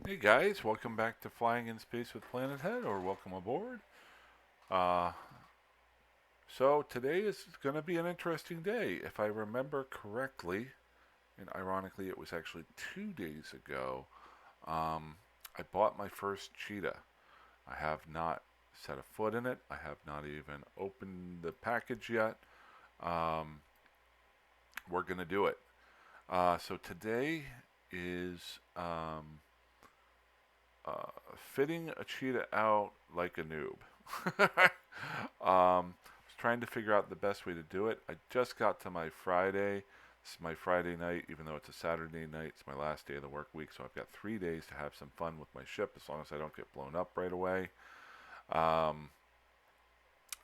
Hey guys, welcome back to Flying in Space with Planet Head, or welcome aboard. Uh, so today is going to be an interesting day. If I remember correctly, and ironically it was actually 2 days ago, I bought my first Cheetah. I have not set a foot in it. I have not even opened the package yet. Um, we're going to do it. So today is fitting a cheetah out like a noob. Was trying to figure out the best way to do it. I just got to my Friday. This is my Friday night, even though it's a Saturday night. It's my last day of the work week, so I've got 3 days to have some fun with my ship, as long as I don't get blown up right away. Um,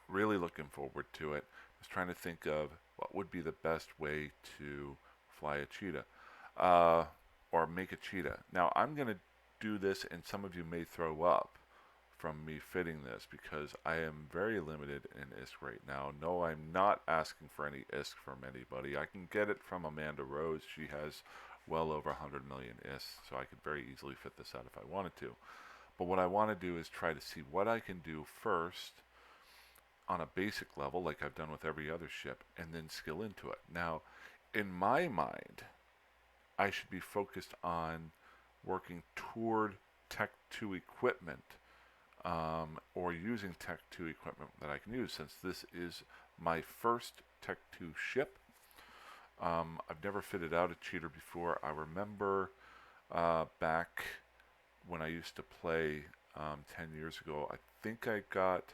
really looking forward to it. I was trying to think of what would be the best way to fly a cheetah, uh, or make a cheetah. Now I'm going to do this, and some of you may throw up from me fitting this because I am very limited in ISK right now. No, I'm not asking for any ISK from anybody. I can get it from Amanda Rose. She has well over 100 million ISK, so I could very easily fit this out if I wanted to. But what I want to do is try to see what I can do first on a basic level, like I've done with every other ship, and then skill into it. Now, in my mind, I should be focused on working toward Tech 2 equipment, or using Tech 2 equipment that I can use, since this is my first Tech 2 ship. I've never fitted out a cheater before. I remember back when I used to play 10 years ago, I think I got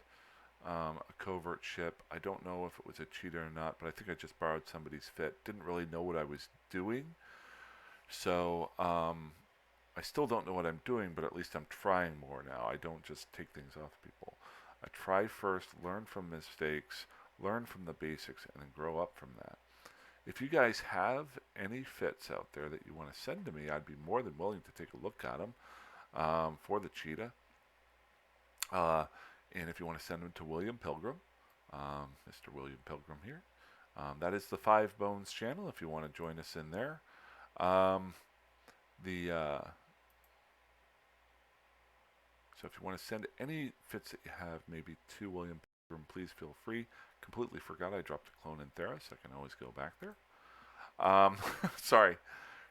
a covert ship. I don't know if it was a cheater or not, but I think I just borrowed somebody's fit. Didn't really know what I was doing. So I still don't know what I'm doing, but at least I'm trying more now. I don't just take things off people. I try first, learn from mistakes, learn from the basics, and then grow up from that. If you guys have any fits out there that you want to send to me, I'd be more than willing to take a look at them for the Cheetah. Uh, and if you want to send them to William Pilgrim, Mr. William Pilgrim here, that is the Five Bones channel if you want to join us in there. Um, the So if you want to send any fits that you have, maybe to William Pilgrim, please feel free. Completely forgot I dropped a clone in Theros. I can always go back there. Sorry.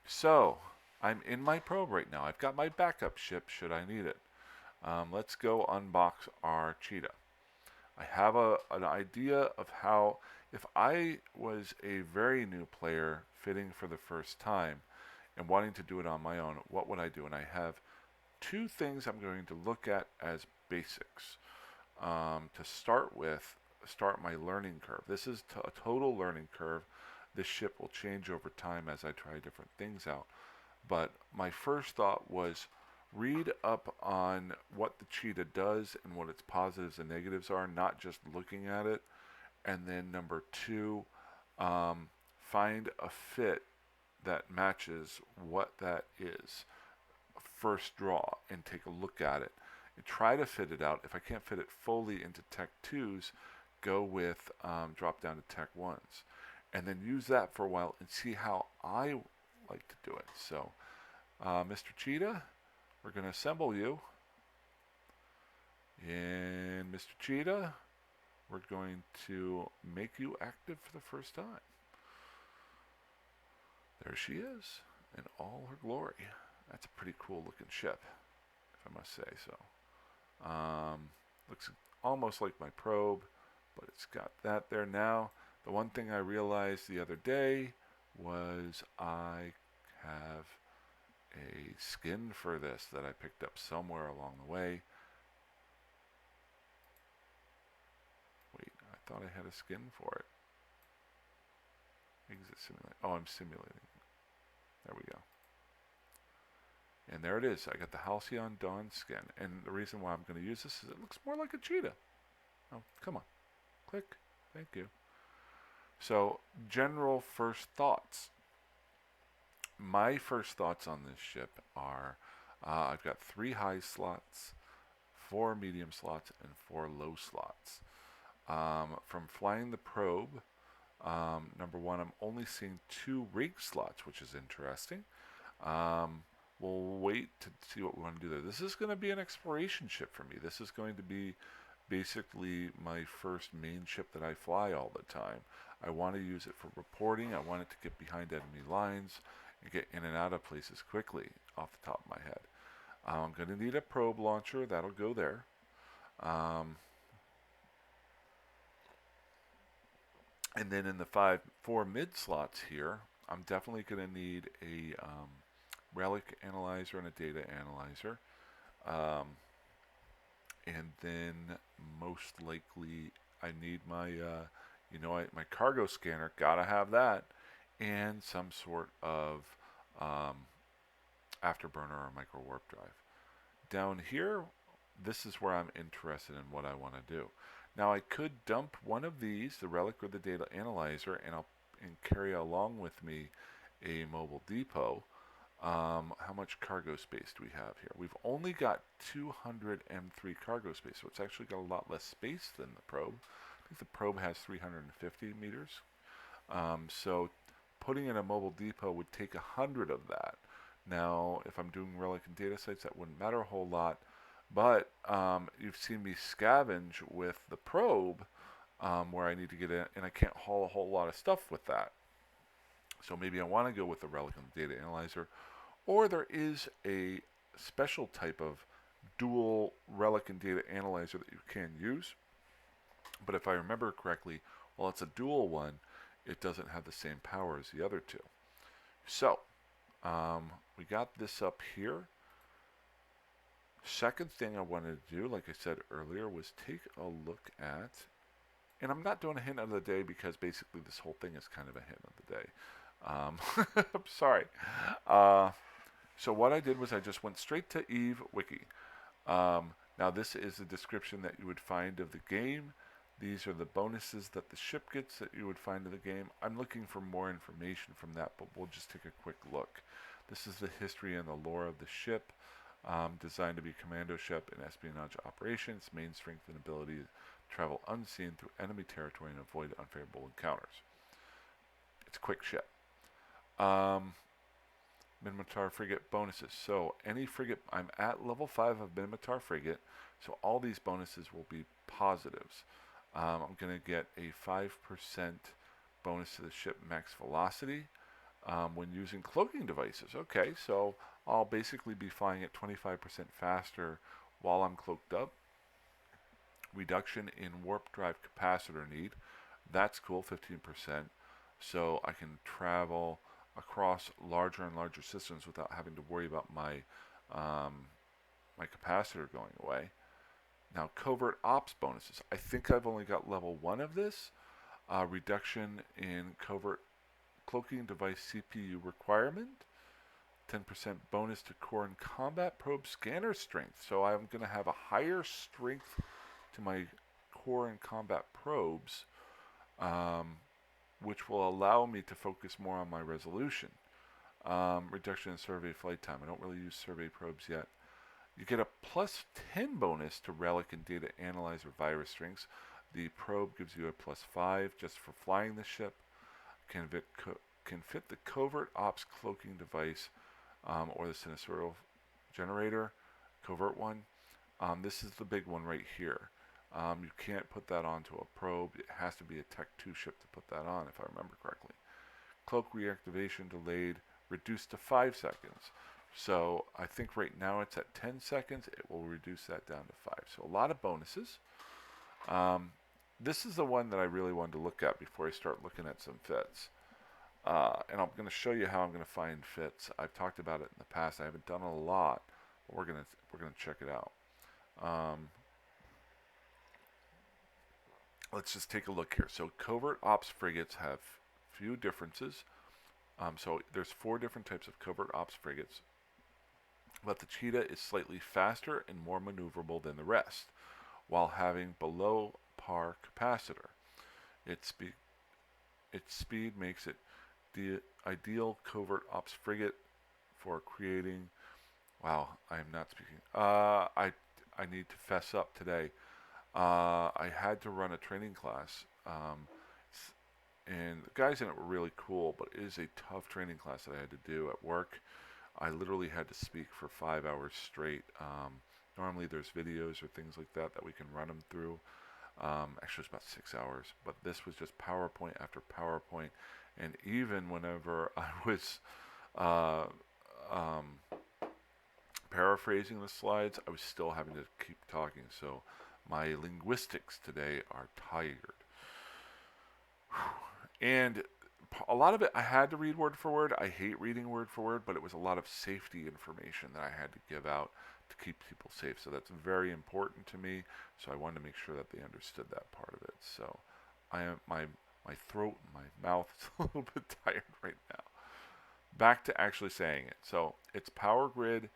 So I'm in my probe right now. I've got my backup ship should I need it. Let's go unbox our Cheetah. I have an idea of how, if I was a very new player fitting for the first time and wanting to do it on my own, what would I do? And I have two things I'm going to look at as basics to start with. Start my learning curve. This is a total learning curve. This ship will change over time as I try different things out. But my first thought was read up on what the Cheetah does and what its positives and negatives are, not just looking at it. And then number two, um, find a fit that matches what that is. First draw and take a look at it and try to fit it out. If I can't fit it fully into Tech 2s, go with drop down to Tech 1s. And then use that for a while and see how I like to do it. So, Mr. Cheetah, we're going to assemble you. And Mr. Cheetah, we're going to make you active for the first time. There she is in all her glory. That's a pretty cool looking ship, if I must say so. Looks almost like my probe, but it's got that there now. The one thing I realized the other day was I have a skin for this that I picked up somewhere along the way. Wait, I thought I had a skin for it. Exit simulate. Oh, I'm simulating. There we go. And there it is. I got the Halcyon Dawn skin. And the reason why I'm going to use this is it looks more like a cheetah. Oh, come on. Click. Thank you. So, general first thoughts. My first thoughts on this ship are I've got 3 high slots, 4 medium slots, and 4 low slots. From flying the probe, number one, I'm only seeing 2 rig slots, which is interesting. we'll wait to see what we want to do there. This is going to be an exploration ship for me. This is going to be basically my first main ship that I fly all the time. I want to use it for reporting. I want it to get behind enemy lines and get in and out of places quickly off the top of my head. I'm going to need a probe launcher. That'll go there. And then in the four mid slots here, I'm definitely going to need a relic analyzer and a data analyzer. And then most likely I need my, my cargo scanner. Gotta have that, and some sort of afterburner or micro warp drive. Down here, this is where I'm interested in what I want to do. Now I could dump one of these, the relic or the data analyzer, and carry along with me a mobile depot. How much cargo space do we have here? We've only got 200 M3 cargo space, so it's actually got a lot less space than the probe. I think the probe has 350 meters. So putting in a mobile depot would take 100 of that. Now, if I'm doing relic and data sites, that wouldn't matter a whole lot. But you've seen me scavenge with the probe where I need to get in, and I can't haul a whole lot of stuff with that. So maybe I want to go with the relic and the data analyzer. Or there is a special type of dual relic and data analyzer that you can use. But if I remember correctly, while it's a dual one, it doesn't have the same power as the other two. So, we got this up here. Second thing I wanted to do, like I said earlier, was take a look at, and I'm not doing a hint of the day because basically this whole thing is kind of a hint of the day. I'm sorry. So what I did was I just went straight to Eve Wiki. Now this is a description that you would find of the game. These are the bonuses that the ship gets that you would find in the game. I'm looking for more information from that, but we'll just take a quick look. This is the history and the lore of the ship. Designed to be a commando ship in espionage operations. Main strength and ability to travel unseen through enemy territory and avoid unfavorable encounters. It's a quick ship. Minotaur frigate bonuses. So any frigate, I'm at level 5 of Minotaur frigate, so all these bonuses will be positives. I'm going to get a 5% bonus to the ship max velocity when using cloaking devices. Okay, so I'll basically be flying at 25% faster while I'm cloaked up. Reduction in warp drive capacitor need. That's cool, 15%. So I can travel across larger and larger systems without having to worry about my my capacitor going away. Now, covert ops bonuses. I think I've only got level 1 of this. Reduction in covert cloaking device CPU requirement. 10% bonus to core and combat probe scanner strength. So I'm going to have a higher strength to my core and combat probes, which will allow me to focus more on my resolution. Reduction in survey flight time. I don't really use survey probes yet. You get a plus 10 bonus to relic and data analyzer virus strings. The probe gives you a plus 5 just for flying the ship. Can fit the covert ops cloaking device or the sinister generator, covert one. This is the big one right here. You can't put that onto a probe. It has to be a Tech 2 ship to put that on, if I remember correctly. Cloak reactivation delayed, reduced to 5 seconds. So I think right now it's at 10 seconds. It will reduce that down to 5. So a lot of bonuses. This is the one that I really wanted to look at before I start looking at some fits. And I'm going to show you how I'm going to find fits. I've talked about it in the past. I haven't done a lot, but we're going to check it out. Let's just take a look here. So covert ops frigates have few differences. So there's 4 different types of covert ops frigates, but the Cheetah is slightly faster and more maneuverable than the rest, while having below par capacitor. Its speed makes it the ideal covert ops frigate for creating. Wow, I am not speaking. I need to fess up today. I had to run a training class, and the guys in it were really cool, but it is a tough training class that I had to do at work. I literally had to speak for 5 hours straight. Normally there's videos or things like that that we can run them through. Actually, it's about 6 hours, but this was just PowerPoint after PowerPoint. And even whenever I was uh, um, paraphrasing the slides, I was still having to keep talking. So my linguistics today are tired. And a lot of it I had to read word for word. I hate reading word for word, but it was a lot of safety information that I had to give out to keep people safe. So that's very important to me. So I wanted to make sure that they understood that part of it. So I am my throat and my mouth is a little bit tired right now. Back to actually saying it. So its power grid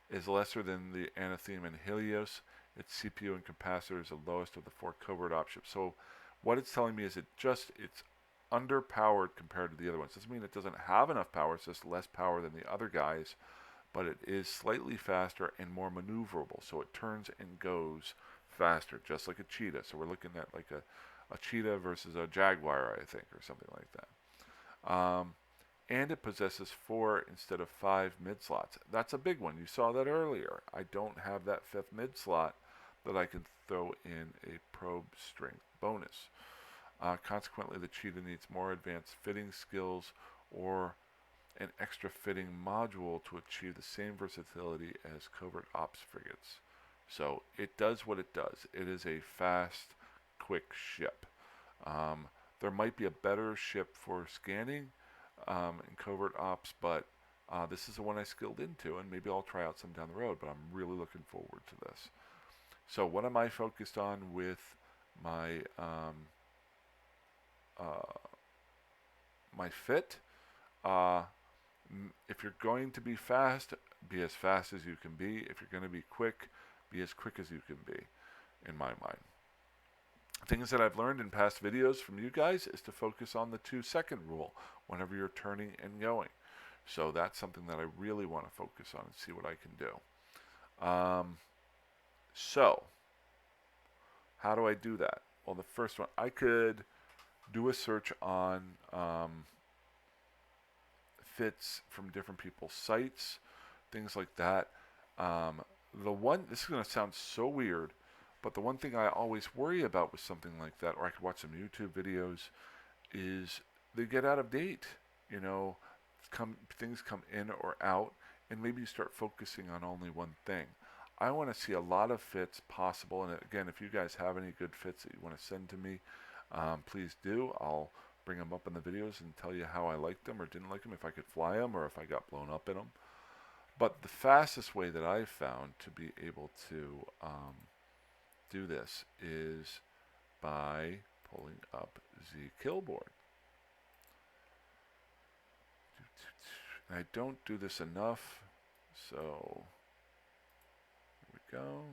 is lesser than the Anathema and Helios. Its CPU and capacitor is the lowest of the 4 covert op chips. So what it's telling me is it's underpowered compared to the other ones. Doesn't mean it doesn't have enough power. It's just less power than the other guys, but it is slightly faster and more maneuverable. So it turns and goes faster, just like a cheetah. So we're looking at like a cheetah versus a jaguar, I think, or something like that. And it possesses 4 instead of 5 mid slots. That's a big one. You saw that earlier. I don't have that 5th mid slot that I can throw in a probe strength bonus. Consequently, the Cheetah needs more advanced fitting skills or an extra fitting module to achieve the same versatility as covert ops frigates. So it does what it does. It is a fast, quick ship. There might be a better ship for scanning in covert ops, but this is the one I skilled into, and maybe I'll try out some down the road, but I'm really looking forward to this. So what am I focused on with my my fit? If you're going to be as fast as you can be. If you're going to be be as quick as you can be, in my mind. Things that I've learned in past videos from you guys is to focus on the 2-second rule whenever you're turning and going. So that's something that I really want to focus on and see what I can do. So, how do I do that? Well, the first one, I could do a search on fits from different people's sites, things like that. This is going to sound so weird, but the one thing I always worry about with something like that, or I could watch some YouTube videos, is they get out of date. You know, things come in or out, and maybe you start focusing on only one thing. I want to see a lot of fits possible, and again, if you guys have any good fits that you want to send to me, please do. I'll bring them up in the videos and tell you how I liked them or didn't like them, if I could fly them or if I got blown up in them. But the fastest way that I've found to be able to do this is by pulling up the kill board. And I don't do this enough, so here we go.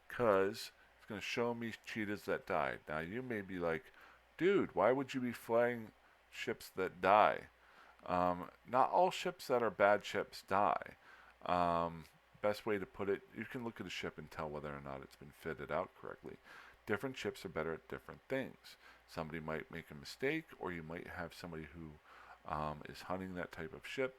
Because it's going to show me cheetahs that died. Now you may be like, dude, why would you be flying ships that die? Not all ships that are bad ships die. Best way to put it, you can look at a ship and tell whether or not it's been fitted out correctly. Different ships are better at different things. Somebody might make a mistake, or you might have somebody who is hunting that type of ship.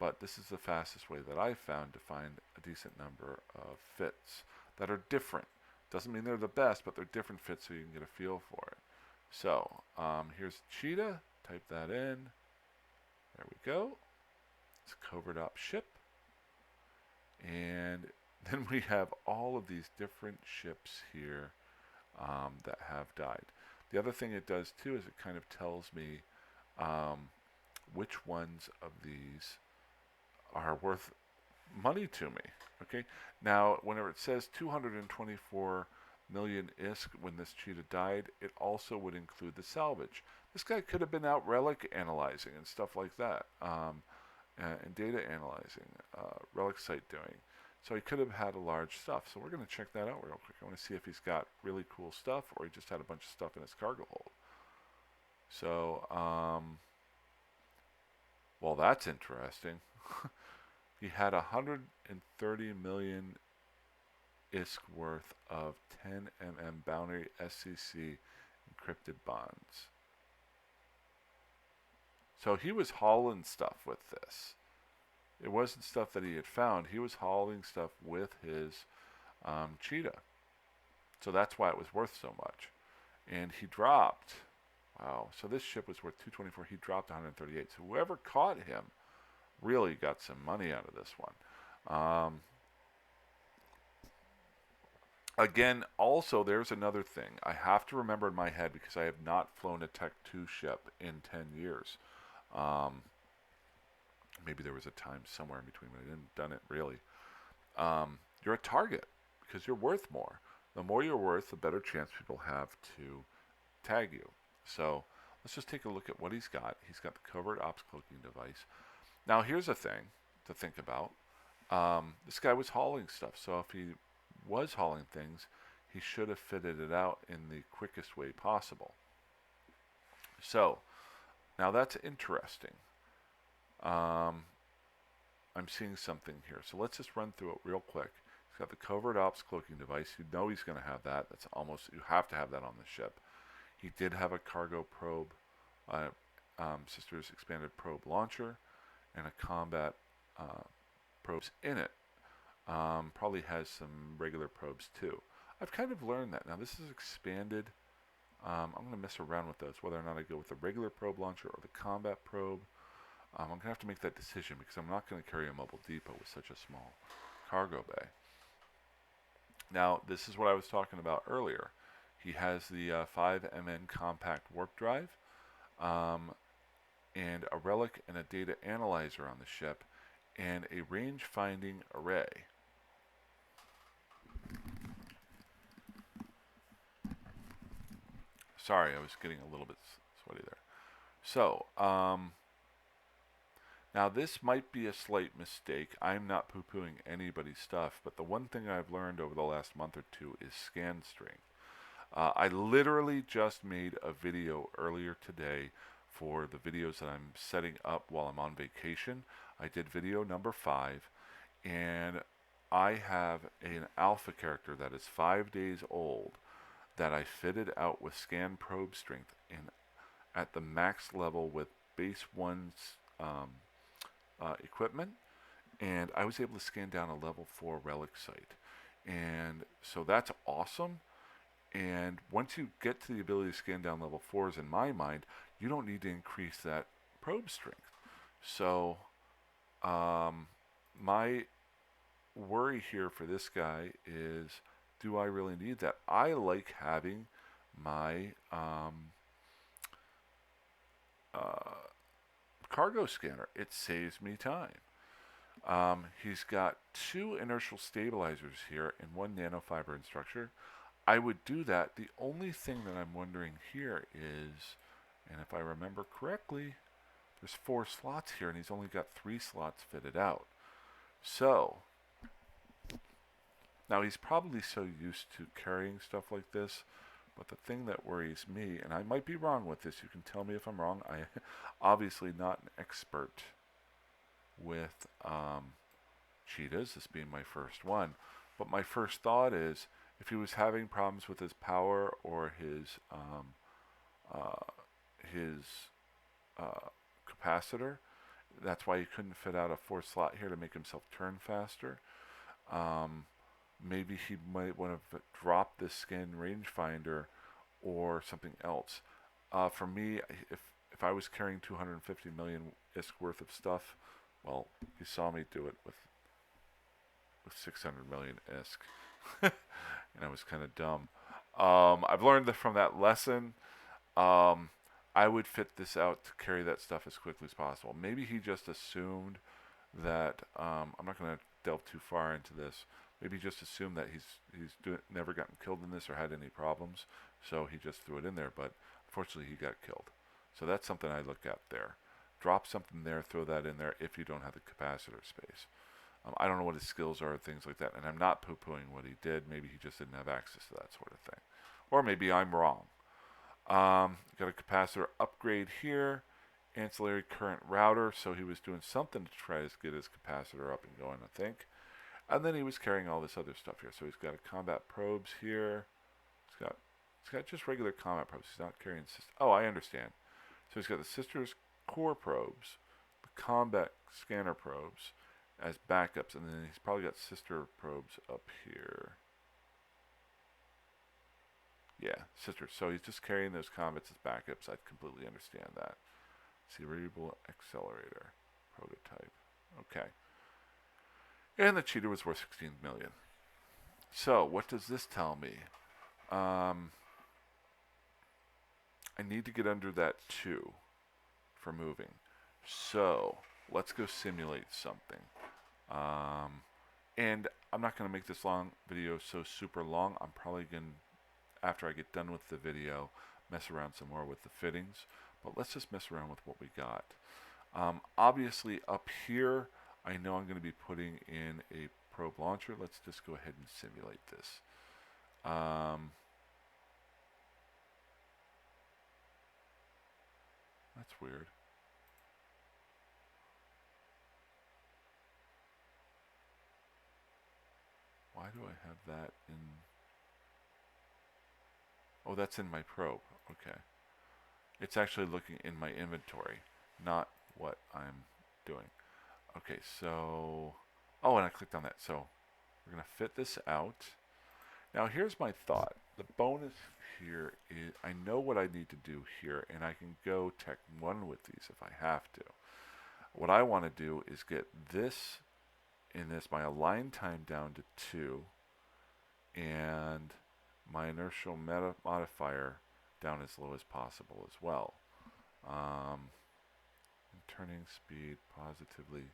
But this is the fastest way that I've found to find a decent number of fits that are different. Doesn't mean they're the best, but they're different fits so you can get a feel for it. So here's Cheetah. Type that in. There we go. It's a covert op ship. And then we have all of these different ships here that have died. The other thing it does too is it kind of tells me which ones of these are worth money to me. Okay. Now, whenever it says 224 million ISK when this cheetah died, it also would include the salvage. This guy could have been out relic analyzing and stuff like that, and data analyzing, relic site doing. So he could have had a large stuff. So we're going to check that out real quick. I want to see if he's got really cool stuff or he just had a bunch of stuff in his cargo hold. So, well, that's interesting. He had 130 million ISK worth of 10 bounty SCC encrypted bonds. So he was hauling stuff with this. It wasn't stuff that he had found. He was hauling stuff with his Cheetah. So that's why it was worth so much. And he dropped, wow, so this ship was worth 224. He dropped 138. So whoever caught him really got some money out of this one. Again, also, there's another thing. I have to remember in my head because I have not flown a Tech 2 ship in 10 years. Um, maybe there was a time somewhere in between when I didn't done it really. You're a target because you're worth more. The more you're worth, the better chance people have to tag you. So let's just take a look at what he's got. He's got the covert ops cloaking device. Now here's a thing to think about. This guy was hauling stuff, so if he was hauling things, he should have fitted it out in the quickest way possible. So now that's interesting. I'm seeing something here. So let's just run through it real quick. He's got the covert ops cloaking device. You know he's going to have that. That's almost, you have to have that on the ship. He did have a cargo probe, Sister's expanded probe launcher, and a combat probes in it. Probably has some regular probes too. I've kind of learned that. Now this is expanded. I'm going to mess around with those, whether or not I go with the regular probe launcher or the combat probe. I'm going to have to make that decision because I'm not going to carry a mobile depot with such a small cargo bay. Now, this is what I was talking about earlier. He has the 5MN compact warp drive, and a relic and a data analyzer on the ship, and a range finding array. Sorry, I was getting a little bit sweaty there. So, now this might be a slight mistake. I'm not poo-pooing anybody's stuff, but the one thing I've learned over the last month or two is scan strength. I literally just made a video earlier today for the videos that I'm setting up while I'm on vacation. I did video number 5, and I have an alpha character that is 5 days old that I fitted out with scan probe strength and at the max level with base 1's equipment, and I was able to scan down a level 4 relic site. And so that's awesome. And once you get to the ability to scan down level 4s, in my mind, you don't need to increase that probe strength. So my worry here for this guy is, do I really need that? I like having my cargo scanner. It saves me time. He's got 2 inertial stabilizers here and 1 nanofiber in structure. I would do that. The only thing that I'm wondering here is, and if I remember correctly, there's 4 slots here and he's only got 3 slots fitted out. So now he's probably so used to carrying stuff like this, but the thing that worries me, and I might be wrong with this, you can tell me if I'm wrong. I obviously not an expert with cheetahs, this being my first one, but my first thought is, if he was having problems with his power or his capacitor, that's why he couldn't fit out a 4 slot here to make himself turn faster. Maybe he might want to drop this scan rangefinder or something else. For me, if I was carrying 250 million ISK worth of stuff, well, you saw me do it with 600 million ISK. And I was kind of dumb. I've learned from that lesson. I would fit this out to carry that stuff as quickly as possible. Maybe he just assumed that, I'm not going to delve too far into this. Maybe he just assumed that he's never gotten killed in this or had any problems, so he just threw it in there. But unfortunately, he got killed. So that's something I look at there. Drop something there, throw that in there if you don't have the capacitor space. I don't know what his skills are, things like that, and I'm not poo-pooing what he did. Maybe he just didn't have access to that sort of thing. Or maybe I'm wrong. Got a capacitor upgrade here, ancillary current router, so he was doing something to try to get his capacitor up and going, I think. And then he was carrying all this other stuff here. So he's got a combat probes here. He's got just regular combat probes. He's not carrying... Oh, I understand. So he's got the Sister's core probes, the combat scanner probes as backups, and then he's probably got sister probes up here. Yeah, sister. So he's just carrying those comets as backups. I completely understand that. Cerebral accelerator prototype. Okay. And the Cheetah was worth 16 million. So what does this tell me? I need to get under that 2 for moving. So let's go simulate something. And I'm not going to make this long video so super long. I'm probably going to, after I get done with the video, mess around some more with the fittings. But let's just mess around with what we got. Obviously up here, I know I'm going to be putting in a probe launcher. Let's just go ahead and simulate this. That's weird. Why do I have that in? Oh, that's in my probe. Okay. It's actually looking in my inventory, not what I'm doing. Okay, so... Oh, and I clicked on that. So we're going to fit this out. Now, here's my thought. The bonus here is I know what I need to do here, and I can go Tech 1 with these if I have to. What I want to do is get this in this, my align time down to 2, and my inertial modifier down as low as possible as well. Turning speed positively.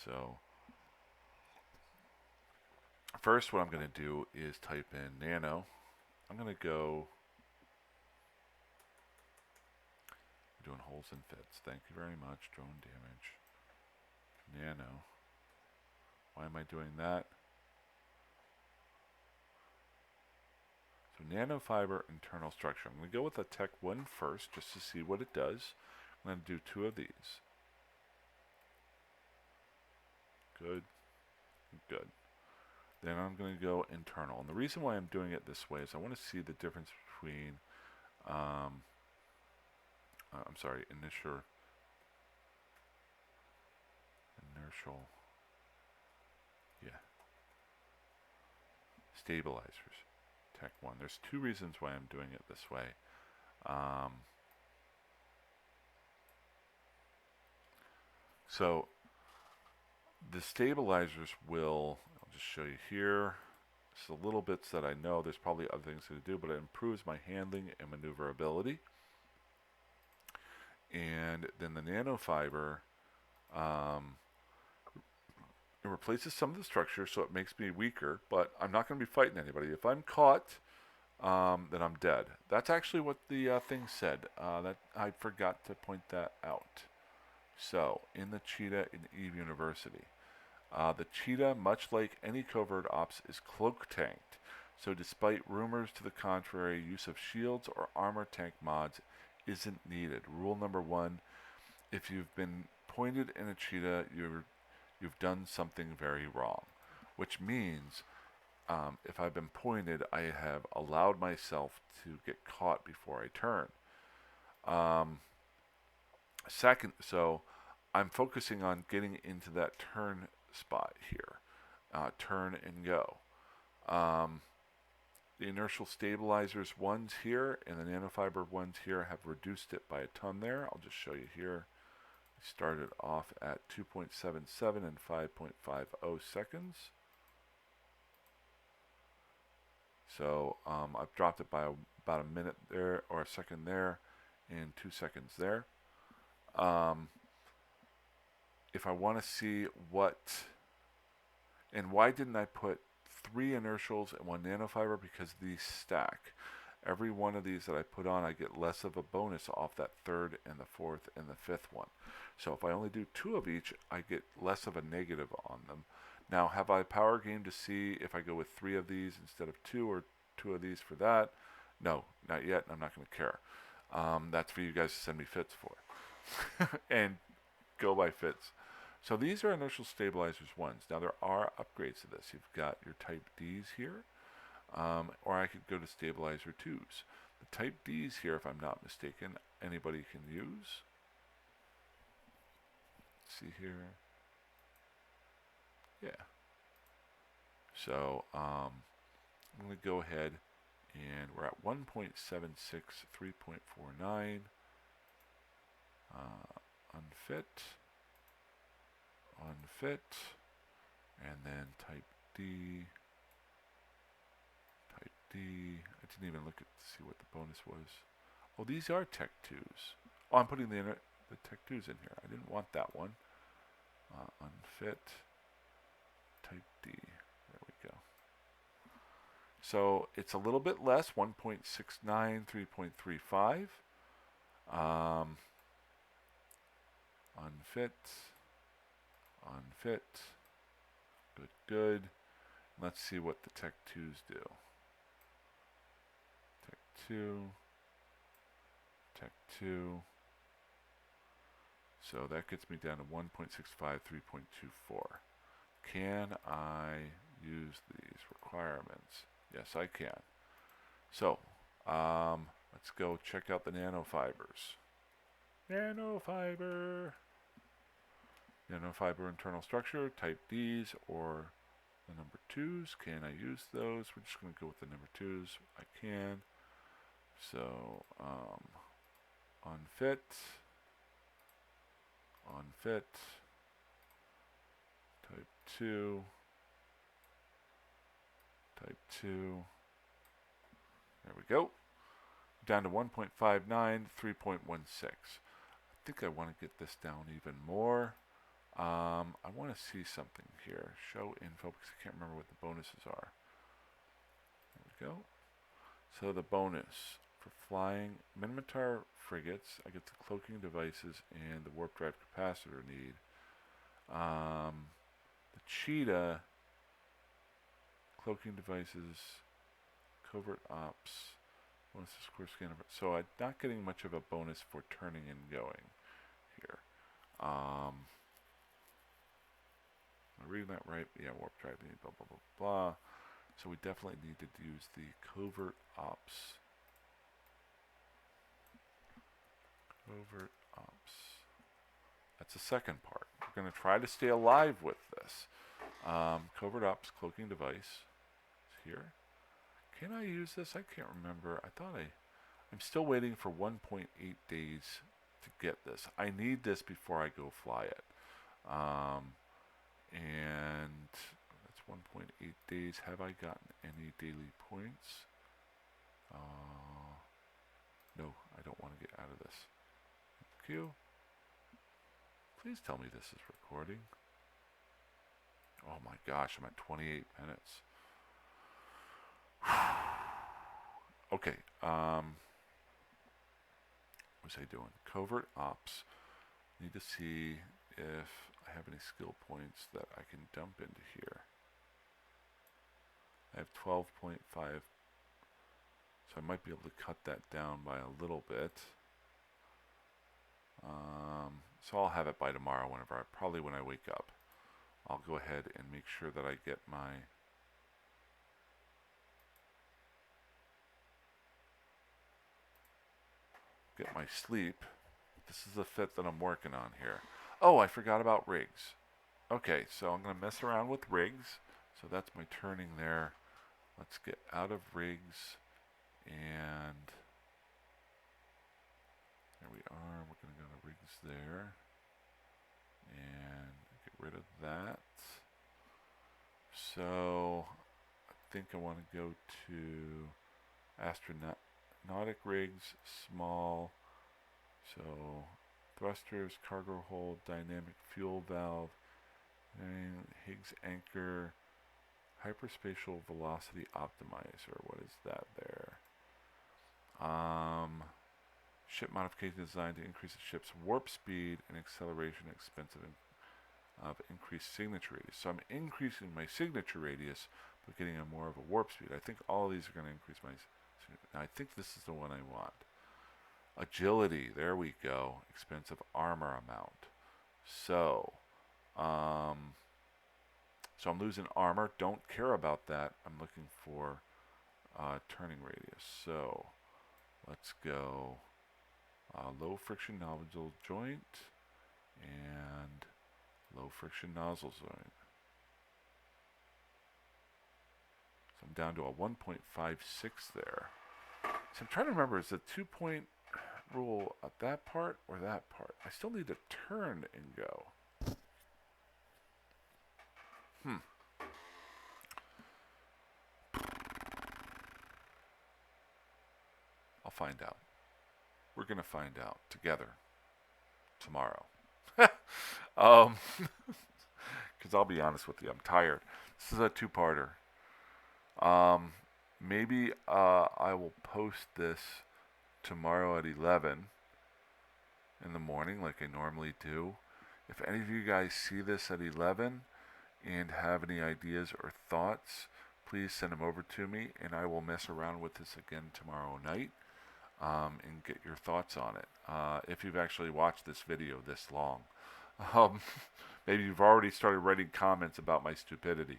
So first what I'm going to do is type in nano. I'm going to go doing holes and fits. Thank you very much. Drone damage. Nano. Why am I doing that? So nanofiber internal structure. I'm going to go with the Tech 1 first just to see what it does. I'm going to do 2 of these. Good. Good. Then I'm going to go internal. And the reason why I'm doing it this way is I want to see the difference between, inertial, stabilizers, Tech 1. There's 2 reasons why I'm doing it this way. So the stabilizers will, I'll just show you here. Just a little bits that I know. There's probably other things to do, but it improves my handling and maneuverability. And then the nanofiber, it replaces some of the structure, so it makes me weaker, but I'm not going to be fighting anybody. If I'm caught, then I'm dead. That's actually what the thing said. That I forgot to point that out. So, in the Cheetah in EVE University, the Cheetah, much like any covert ops, is cloak tanked. So despite rumors to the contrary, use of shields or armor tank mods isn't needed. Rule number 1, if you've been pointed in a Cheetah, you've done something very wrong. Which means, if I've been pointed, I have allowed myself to get caught before I turn. Second, so I'm focusing on getting into that turn spot here. Turn and go. The inertial stabilizers ones here and the nanofiber ones here have reduced it by a ton there. I'll just show you here. We started off at 2.77 and 5.50 seconds. So I've dropped it by about a minute there, or a second there, and 2 seconds there. If I want to see what, and why didn't I put 3 inertials and 1 nanofiber? Because these stack. Every one of these that I put on, I get less of a bonus off that 3rd and the 4th and the 5th one. So if I only do 2 of each, I get less of a negative on them. Now, have I power gamed to see if I go with 3 of these instead of 2, or 2 of these for that? No, not yet. I'm not going to care. That's for you guys to send me fits for. And go by fits. So these are inertial stabilizers 1s. Now there are upgrades to this. You've got your Type Ds here, or I could go to stabilizer 2s. The Type Ds here, if I'm not mistaken, anybody can use. see here. Yeah. So I'm going to go ahead and we're at 1.76, 3.49. Unfit, unfit, and then type D. Type D. I didn't even look at to see what the bonus was. Oh, these are Tech 2s. Oh, I'm putting the Tech 2s in here. I didn't want that one. Unfit. Type D. There we go. So it's a little bit less, 1.69, 3.35. Unfit. Unfit. Good, good. Let's see what the Tech 2s do. Tech 2. Tech 2. So that gets me down to 1.65, 3.24. Can I use these requirements? Yes, I can. So, let's go check out the nanofibers. Nanofiber. Nanofiber internal structure, type Ds or the number 2s. Can I use those? We're just going to go with the number 2s. I can. So, unfit. Unfit. Type 2. Type 2. There we go. Down to 1.59, 3.16. I think I want to get this down even more. I want to see something here. Show info because I can't remember what the bonuses are. There we go. So the bonus for flying Minotaur frigates, I get the cloaking devices and the warp drive capacitor need. The Cheetah, cloaking devices, covert ops, bonus square scanner. So I'm not getting much of a bonus for turning and going here. Am I reading that right? Yeah, warp drive need blah blah blah blah. So we definitely need to use the covert ops. Covert ops. That's the second part. We're going to try to stay alive with this. Covert ops cloaking device is here. Can I use this? I can't remember. I'm still waiting for 1.8 days to get this. I need this before I go fly it. And that's 1.8 days. Have I gotten any daily points? No, I don't want to get out of this. Thank you. Please tell me this is recording. Oh my gosh, I'm at 28 minutes. Okay, what was I doing? Covert ops. Need to see if I have any skill points that I can dump into here. I have 12.5, so I might be able to cut that down by a little bit. So I'll have it by tomorrow probably when I wake up. I'll go ahead and make sure that I get my sleep. This is the fit that I'm working on here. Oh, I forgot about rigs. Okay, so I'm going to mess around with rigs. So that's my turning there. Let's get out of rigs, and there we are. We're going to go to rigs there and get rid of that. So I think I want to go to astronautic rigs, small. So thrusters, cargo hold, dynamic fuel valve, and Higgs anchor, hyperspatial velocity optimizer. What is that there? Ship modification designed to increase the ship's warp speed and acceleration at expense of increased signature radius. So I'm increasing my signature radius, but getting a more of a warp speed. I think all of these are going to increase my signature. Now I think this is the one I want. Agility, there we go. Expensive armor amount. So I'm losing armor. Don't care about that. I'm looking for turning radius. So let's go low friction nodule joint and low friction nozzles. Right. So I'm down to a 1.56 there. So I'm trying to remember, is the 2-point rule at that part or that part? I still need to turn and go. I'll find out. We're going to find out together tomorrow. Because I'll be honest with you, I'm tired. This is a two-parter. Maybe I will post this tomorrow at 11 in the morning like I normally do. If any of you guys see this at 11 and have any ideas or thoughts, please send them over to me, and I will mess around with this again tomorrow night and get your thoughts on it. If you've actually watched this video this long. Maybe you've already started writing comments about my stupidity.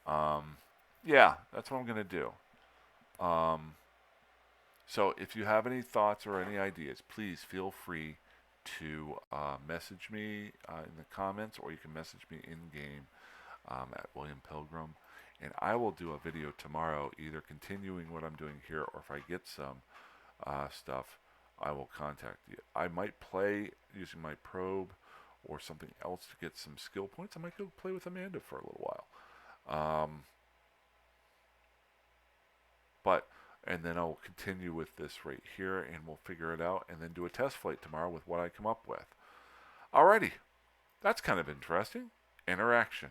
Yeah, that's what I'm going to do. So if you have any thoughts or any ideas, please feel free to message me in the comments, or you can message me in-game at William Pilgrim. And I will do a video tomorrow, either continuing what I'm doing here, or if I get some stuff, I will contact you. I might play using my probe or something else to get some skill points. I might go play with Amanda for a little while. And then I'll continue with this right here, and we'll figure it out, and then do a test flight tomorrow with what I come up with. Alrighty, that's kind of interesting. Interaction.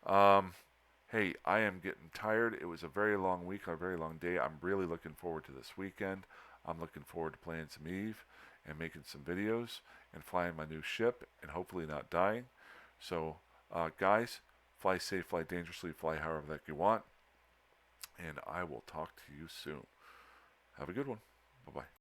Hey, I am getting tired. It was a very long week, a very long day. I'm really looking forward to this weekend. I'm looking forward to playing some Eve and making some videos and flying my new ship and hopefully not dying. So, guys, fly safe, fly dangerously, fly however that you want. And I will talk to you soon. Have a good one. Bye-bye.